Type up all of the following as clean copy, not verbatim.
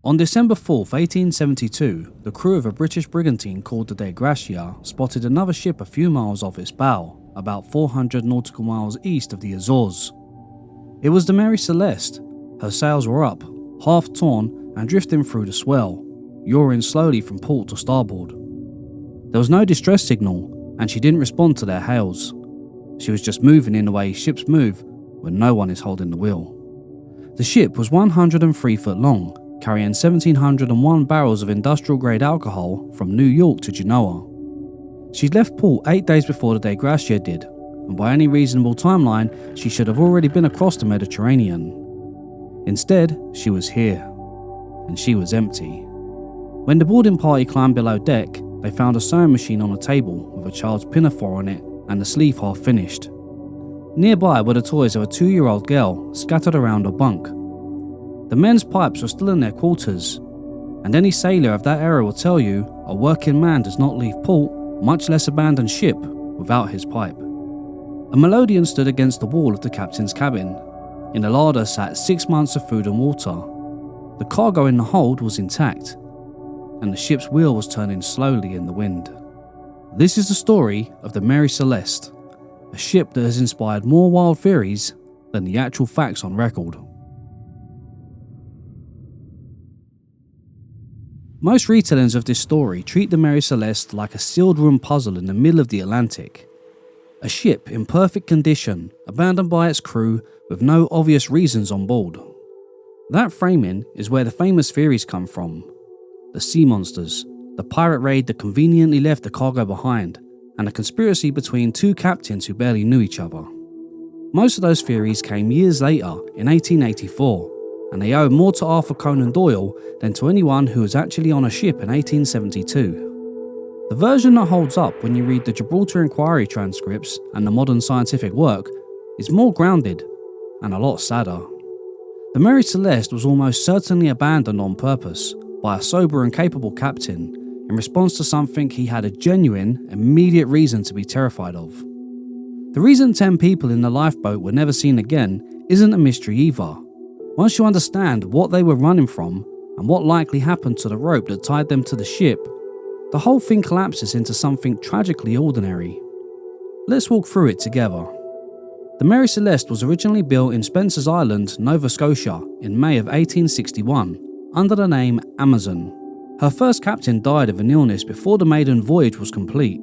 On December 4th, 1872, the crew of a British brigantine called the Dei Gratia spotted another ship a few miles off its bow, about 400 nautical miles east of the Azores. It was the Mary Celeste. Her sails were up, half torn and drifting through the swell, yawing slowly from port to starboard. There was no distress signal, and she didn't respond to their hails. She was just moving in the way ships move when no one is holding the wheel. The ship was 103 foot long, carrying 1,701 barrels of industrial-grade alcohol from New York to Genoa. She'd left port 8 days before the Dei Gratia did, and by any reasonable timeline, she should have already been across the Mediterranean. Instead, she was here, and she was empty. When the boarding party climbed below deck, they found a sewing machine on a table with a child's pinafore on it and the sleeve half finished. Nearby were the toys of a 2-year-old girl scattered around a bunk. The men's pipes were still in their quarters, and any sailor of that era will tell you a working man does not leave port, much less abandon ship, without his pipe. A melodeon stood against the wall of the captain's cabin. In the larder sat 6 months of food and water. The cargo in the hold was intact, and the ship's wheel was turning slowly in the wind. This is the story of the Mary Celeste, a ship that has inspired more wild theories than the actual facts on record. Most retellings of this story treat the Mary Celeste like a sealed room puzzle in the middle of the Atlantic. A ship in perfect condition, abandoned by its crew with no obvious reasons on board. That framing is where the famous theories come from. The sea monsters, the pirate raid that conveniently left the cargo behind, and a conspiracy between two captains who barely knew each other. Most of those theories came years later, in 1884, and they owe more to Arthur Conan Doyle than to anyone who was actually on a ship in 1872. The version that holds up when you read the Gibraltar Inquiry transcripts and the modern scientific work is more grounded and a lot sadder. The Mary Celeste was almost certainly abandoned on purpose by a sober and capable captain in response to something he had a genuine, immediate reason to be terrified of. The reason 10 people in the lifeboat were never seen again isn't a mystery either. Once you understand what they were running from and what likely happened to the rope that tied them to the ship, the whole thing collapses into something tragically ordinary. Let's walk through it together. The Mary Celeste was originally built in Spencer's Island, Nova Scotia, in May of 1861, under the name Amazon. Her first captain died of an illness before the maiden voyage was complete.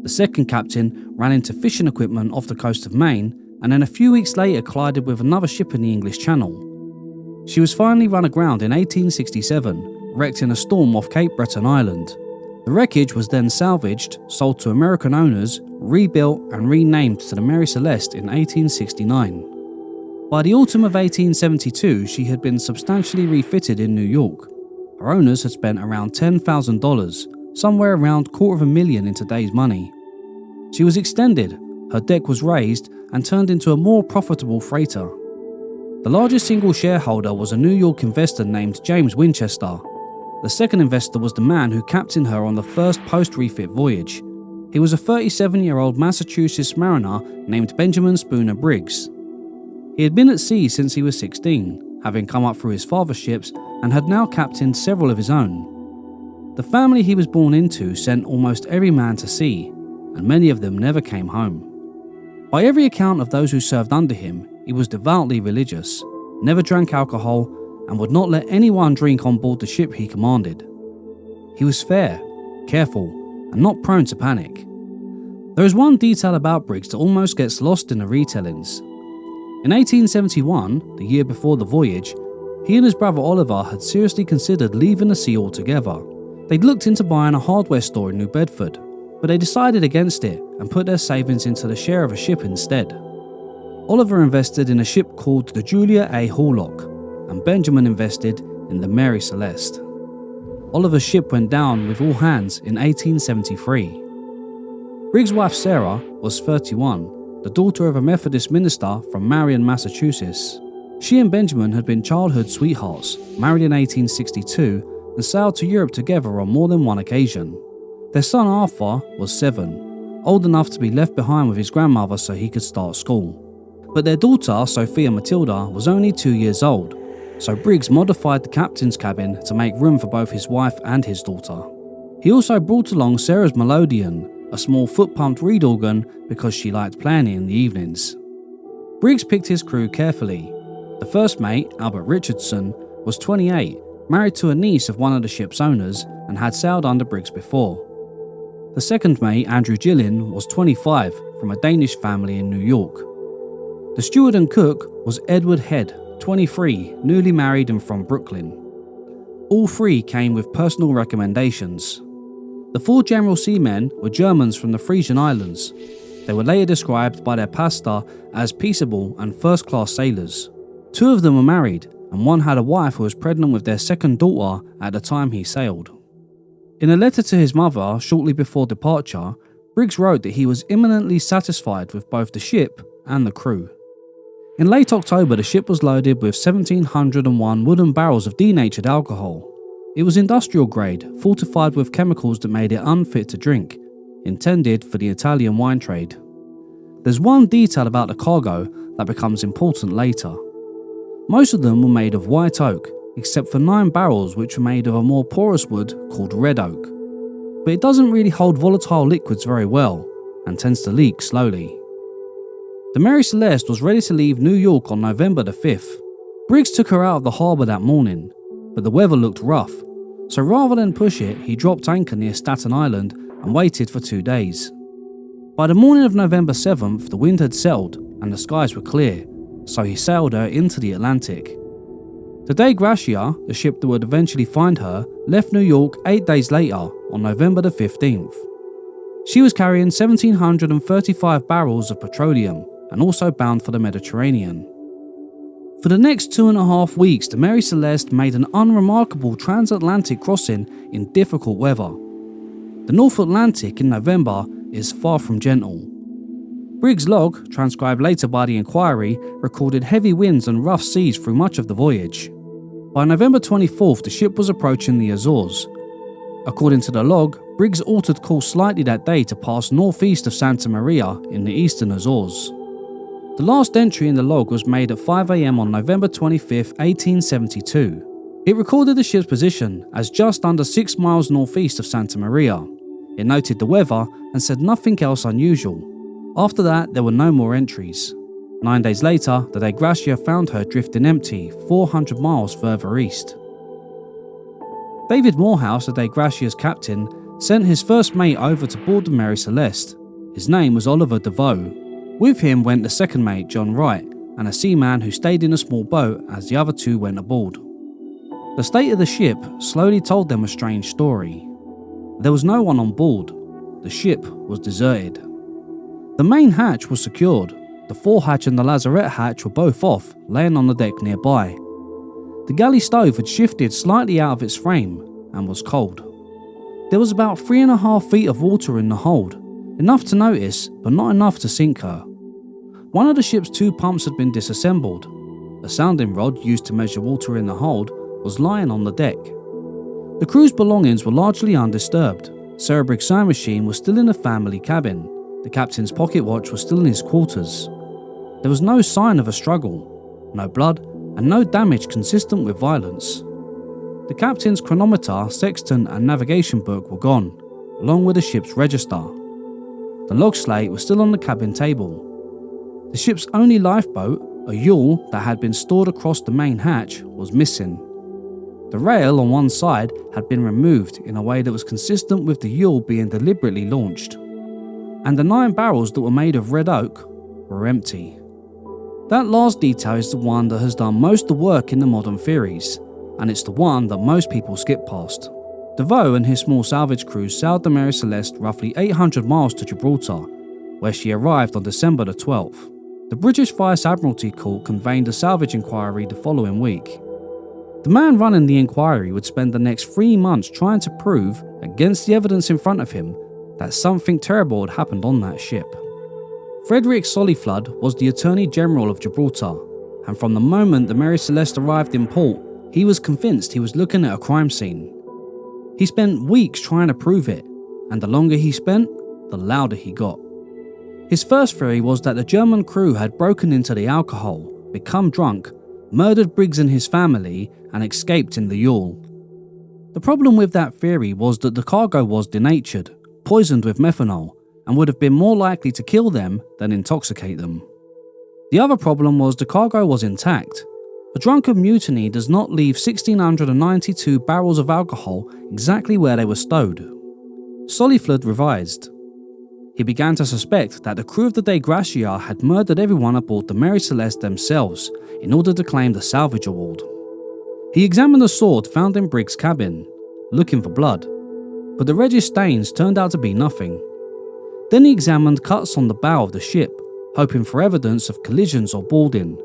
The second captain ran into fishing equipment off the coast of Maine, and then a few weeks later collided with another ship in the English Channel. She was finally run aground in 1867, wrecked in a storm off Cape Breton Island. The wreckage was then salvaged, sold to American owners, rebuilt and renamed to the Mary Celeste in 1869. By the autumn of 1872, she had been substantially refitted in New York. Her owners had spent around $10,000, somewhere around $250,000 in today's money. She was extended, her deck was raised and turned into a more profitable freighter. The largest single shareholder was a New York investor named James Winchester. The second investor was the man who captained her on the first post-refit voyage. He was a 37-year-old Massachusetts mariner named Benjamin Spooner Briggs. He had been at sea since he was 16, having come up through his father's ships, and had now captained several of his own. The family he was born into sent almost every man to sea, and many of them never came home. By every account of those who served under him, he was devoutly religious, never drank alcohol, and would not let anyone drink on board the ship he commanded. He was fair, careful, and not prone to panic. There is one detail about Briggs that almost gets lost in the retellings. In 1871, the year before the voyage, he and his brother Oliver had seriously considered leaving the sea altogether. They'd looked into buying a hardware store in New Bedford, but they decided against it and put their savings into the share of a ship instead. Oliver invested in a ship called the Julia A. Horlock, and Benjamin invested in the Mary Celeste. Oliver's ship went down with all hands in 1873. Briggs' wife Sarah was 31, the daughter of a Methodist minister from Marion, Massachusetts. She and Benjamin had been childhood sweethearts, married in 1862, and sailed to Europe together on more than one occasion. Their son Arthur was 7, old enough to be left behind with his grandmother so he could start school. But their daughter, Sophia Matilda, was only 2 years old, so Briggs modified the captain's cabin to make room for both his wife and his daughter. He also brought along Sarah's melodeon, a small foot-pumped reed organ, because she liked playing it in the evenings. Briggs picked his crew carefully. The first mate, Albert Richardson, was 28, married to a niece of one of the ship's owners, and had sailed under Briggs before. The second mate, Andrew Gillin, was 25, from a Danish family in New York. The steward and cook was Edward Head, 23, newly married and from Brooklyn. All three came with personal recommendations. The 4 general seamen were Germans from the Frisian Islands. They were later described by their pastor as peaceable and first-class sailors. 2 of them were married, and one had a wife who was pregnant with their second daughter at the time he sailed. In a letter to his mother shortly before departure, Briggs wrote that he was imminently satisfied with both the ship and the crew. In late October, the ship was loaded with 1,701 wooden barrels of denatured alcohol. It was industrial grade, fortified with chemicals that made it unfit to drink, intended for the Italian wine trade. There's one detail about the cargo that becomes important later. Most of them were made of white oak, except for 9 barrels which were made of a more porous wood called red oak. But it doesn't really hold volatile liquids very well, and tends to leak slowly. The Mary Celeste was ready to leave New York on November the 5th. Briggs took her out of the harbour that morning, but the weather looked rough, so rather than push it, he dropped anchor near Staten Island and waited for 2 days. By the morning of November 7th, the wind had settled and the skies were clear, so he sailed her into the Atlantic. The Dei Gratia, the ship that would eventually find her, left New York 8 days later on November the 15th. She was carrying 1,735 barrels of petroleum and also bound for the Mediterranean. For the next 2.5 weeks, the Mary Celeste made an unremarkable transatlantic crossing in difficult weather. The North Atlantic in November is far from gentle. Briggs' log, transcribed later by the Inquiry, recorded heavy winds and rough seas through much of the voyage. By November 24th, the ship was approaching the Azores. According to the log, Briggs altered course slightly that day to pass northeast of Santa Maria in the eastern Azores. The last entry in the log was made at 5 a.m. on November 25, 1872. It recorded the ship's position as just under 6 miles northeast of Santa Maria. It noted the weather and said nothing else unusual. After that, there were no more entries. 9 days later, the Dei Gratia found her drifting empty 400 miles further east. David Morehouse, the Dei Gratia's captain, sent his first mate over to board the Mary Celeste. His name was Oliver DeVoe. With him went the second mate, John Wright, and a seaman who stayed in a small boat as the other 2 went aboard. The state of the ship slowly told them a strange story. There was no one on board. The ship was deserted. The main hatch was secured. The forehatch and the lazarette hatch were both off, laying on the deck nearby. The galley stove had shifted slightly out of its frame and was cold. There was about 3.5 feet of water in the hold, enough to notice, but not enough to sink her. One of the ship's 2 pumps had been disassembled. A sounding rod used to measure water in the hold was lying on the deck. The crew's belongings were largely undisturbed. Sarah Briggs' sewing machine was still in the family cabin. The captain's pocket watch was still in his quarters. There was no sign of a struggle, no blood, and no damage consistent with violence. The captain's chronometer, sextant, and navigation book were gone, along with the ship's register. The log slate was still on the cabin table. The ship's only lifeboat, a yawl that had been stored across the main hatch, was missing. The rail on one side had been removed in a way that was consistent with the yawl being deliberately launched. And the 9 barrels that were made of red oak were empty. That last detail is the one that has done most of the work in the modern theories, and it's the one that most people skip past. DeVoe and his small salvage crew sailed the Mary Celeste roughly 800 miles to Gibraltar, where she arrived on December the 12th. The British Vice Admiralty Court convened a salvage inquiry the following week. The man running the inquiry would spend the next 3 months trying to prove, against the evidence in front of him, that something terrible had happened on that ship. Frederick Sollyflood was the Attorney General of Gibraltar, and from the moment the Mary Celeste arrived in port, he was convinced he was looking at a crime scene. He spent weeks trying to prove it, and the longer he spent, the louder he got. His first theory was that the German crew had broken into the alcohol, become drunk, murdered Briggs and his family, and escaped in the yawl. The problem with that theory was that the cargo was denatured, poisoned with methanol, and would have been more likely to kill them than intoxicate them. The other problem was the cargo was intact. A drunken mutiny does not leave 1,692 barrels of alcohol exactly where they were stowed. Soliflud revised. He began to suspect that the crew of the Dei Gratia had murdered everyone aboard the Mary Celeste themselves in order to claim the salvage award. He examined the sword found in Briggs' cabin, looking for blood, but the reddish stains turned out to be nothing. Then he examined cuts on the bow of the ship, hoping for evidence of collisions or boarding,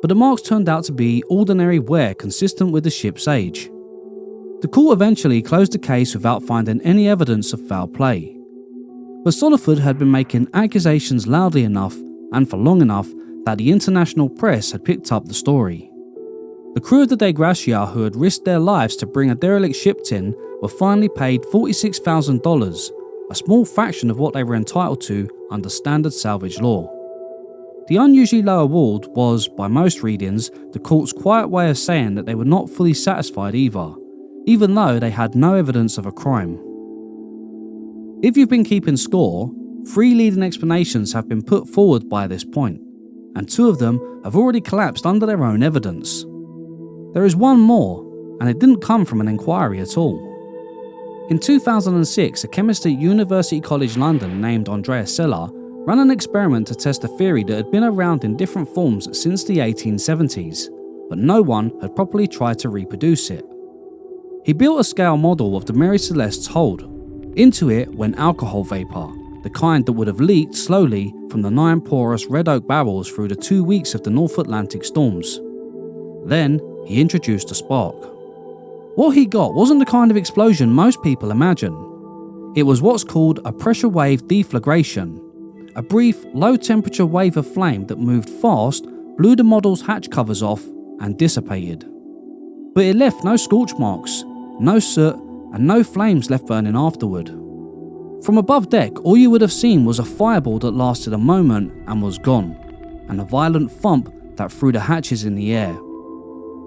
but the marks turned out to be ordinary wear consistent with the ship's age. The court eventually closed the case without finding any evidence of foul play. But Soliflud had been making accusations loudly enough and for long enough that the international press had picked up the story. The crew of the Dei Gratia who had risked their lives to bring a derelict ship in were finally paid $46,000, a small fraction of what they were entitled to under standard salvage law. The unusually low award was, by most readings, the court's quiet way of saying that they were not fully satisfied either, even though they had no evidence of a crime. If you've been keeping score, 3 leading explanations have been put forward by this point, and 2 of them have already collapsed under their own evidence. There is one more, and it didn't come from an inquiry at all. In 2006, a chemist at University College London named Andreas Seller ran an experiment to test a theory that had been around in different forms since the 1870s, but no one had properly tried to reproduce it. He built a scale model of the Mary Celeste's hold. Into it went alcohol vapour, the kind that would have leaked slowly from the 9 porous red oak barrels through the 2 weeks of the North Atlantic storms. Then he introduced a spark. What he got wasn't the kind of explosion most people imagine. It was what's called a pressure wave deflagration, a brief, low-temperature wave of flame that moved fast, blew the model's hatch covers off, and dissipated. But it left no scorch marks, no soot, and no flames left burning afterward. From above deck, all you would have seen was a fireball that lasted a moment and was gone, and a violent thump that threw the hatches in the air.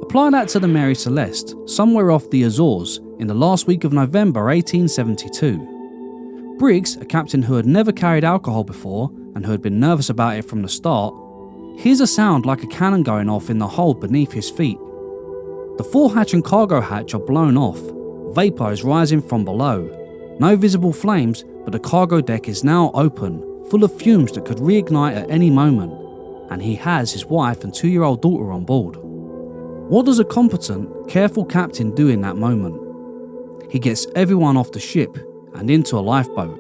Apply that to the Mary Celeste, somewhere off the Azores, in the last week of November 1872. Briggs, a captain who had never carried alcohol before and who had been nervous about it from the start, hears a sound like a cannon going off in the hold beneath his feet. The forehatch and cargo hatch are blown off, vapour is rising from below. No visible flames, but the cargo deck is now open, full of fumes that could reignite at any moment, and he has his wife and 2-year-old daughter on board. What does a competent, careful captain do in that moment? He gets everyone off the ship and into a lifeboat.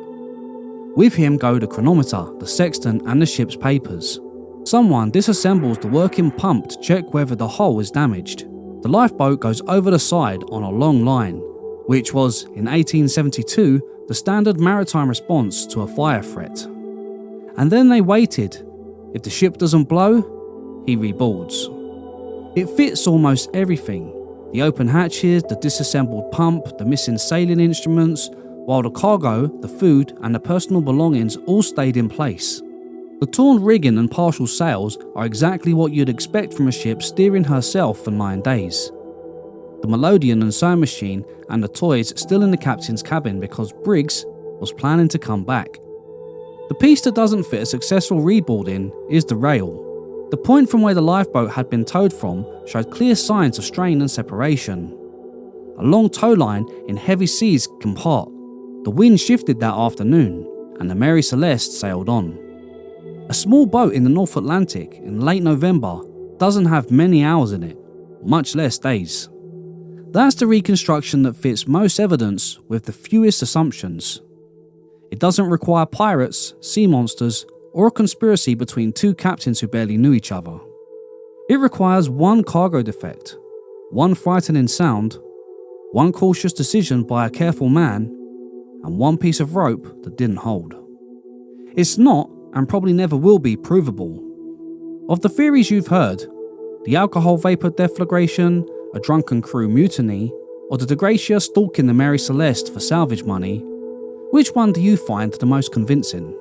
With him go the chronometer, the sextant and the ship's papers. Someone disassembles the working pump to check whether the hull is damaged. The lifeboat goes over the side on a long line, which was, in 1872, the standard maritime response to a fire threat. And then they waited. If the ship doesn't blow, he reboards. It fits almost everything. The open hatches, the disassembled pump, the missing sailing instruments, while the cargo, the food and the personal belongings all stayed in place. The torn rigging and partial sails are exactly what you'd expect from a ship steering herself for 9 days. The melodeon and sewing machine and the toys still in the captain's cabin because Briggs was planning to come back. The piece that doesn't fit a successful reboarding is the rail. The point from where the lifeboat had been towed from showed clear signs of strain and separation. A long tow line in heavy seas can part. The wind shifted that afternoon, and the Mary Celeste sailed on. A small boat in the North Atlantic in late November doesn't have many hours in it, much less days. That's the reconstruction that fits most evidence with the fewest assumptions. It doesn't require pirates, sea monsters, or a conspiracy between 2 captains who barely knew each other. It requires 1 cargo defect, 1 frightening sound, 1 cautious decision by a careful man, and 1 piece of rope that didn't hold. It's not, and probably never will be, provable. Of the theories you've heard, the alcohol vapour deflagration, a drunken crew mutiny, or the Dei Gratia stalking the Mary Celeste for salvage money, which one do you find the most convincing?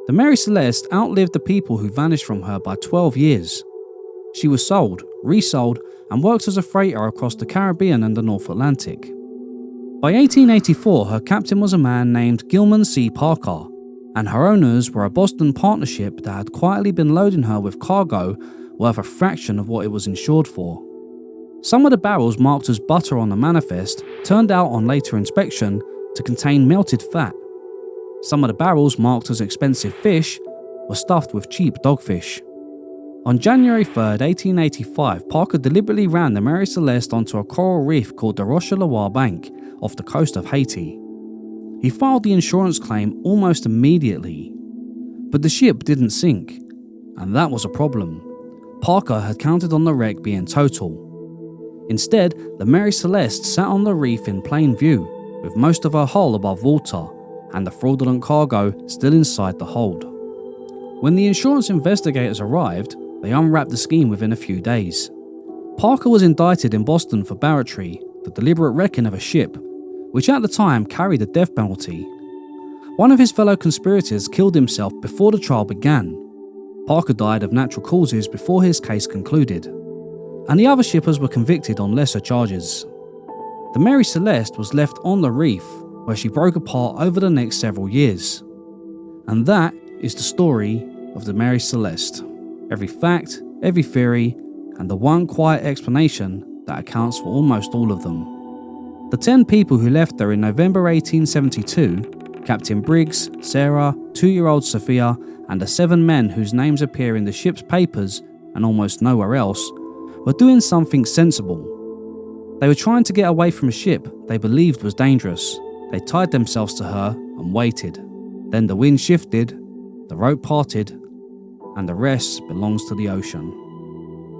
The Mary Celeste outlived the people who vanished from her by 12 years. She was sold, resold, and worked as a freighter across the Caribbean and the North Atlantic. By 1884, her captain was a man named Gilman C. Parker, and her owners were a Boston partnership that had quietly been loading her with cargo worth a fraction of what it was insured for. Some of the barrels marked as butter on the manifest turned out on later inspection to contain melted fat. Some of the barrels marked as expensive fish were stuffed with cheap dogfish. On January 3rd, 1885, Parker deliberately ran the Mary Celeste onto a coral reef called the Roche-Loire Bank off the coast of Haiti. He filed the insurance claim almost immediately, but the ship didn't sink, and that was a problem. Parker had counted on the wreck being total. Instead, the Mary Celeste sat on the reef in plain view, with most of her hull above water, and the fraudulent cargo still inside the hold. When the insurance investigators arrived, they unwrapped the scheme within a few days. Parker was indicted in Boston for barratry, the deliberate wrecking of a ship, which at the time carried the death penalty. One of his fellow conspirators killed himself before the trial began. Parker died of natural causes before his case concluded, and the other shippers were convicted on lesser charges. The Mary Celeste was left on the reef, where she broke apart over the next several years. And that is the story of the Mary Celeste. Every fact, every theory, and the one quiet explanation that accounts for almost all of them. The 10 people who left her in November 1872, Captain Briggs, Sarah, 2-year-old Sophia, and the 7 men whose names appear in the ship's papers and almost nowhere else, were doing something sensible. They were trying to get away from a ship they believed was dangerous. They tied themselves to her and waited. Then the wind shifted, the rope parted, and the rest belongs to the ocean.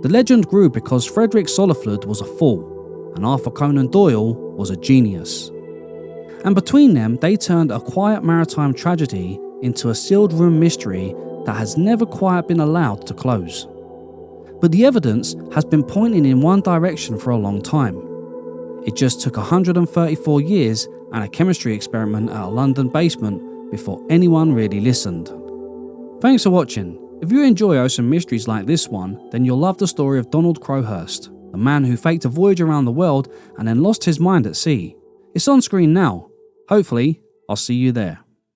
The legend grew because Frederick Soliflud was a fool, and Arthur Conan Doyle was a genius. And between them, they turned a quiet maritime tragedy into a sealed room mystery that has never quite been allowed to close. But the evidence has been pointing in one direction for a long time. It just took 134 years and a chemistry experiment at a London basement before anyone really listened. Thanks for watching. If you enjoy ocean mysteries like this one, then you'll love the story of Donald Crowhurst, the man who faked a voyage around the world and then lost his mind at sea. It's on screen now. Hopefully, I'll see you there.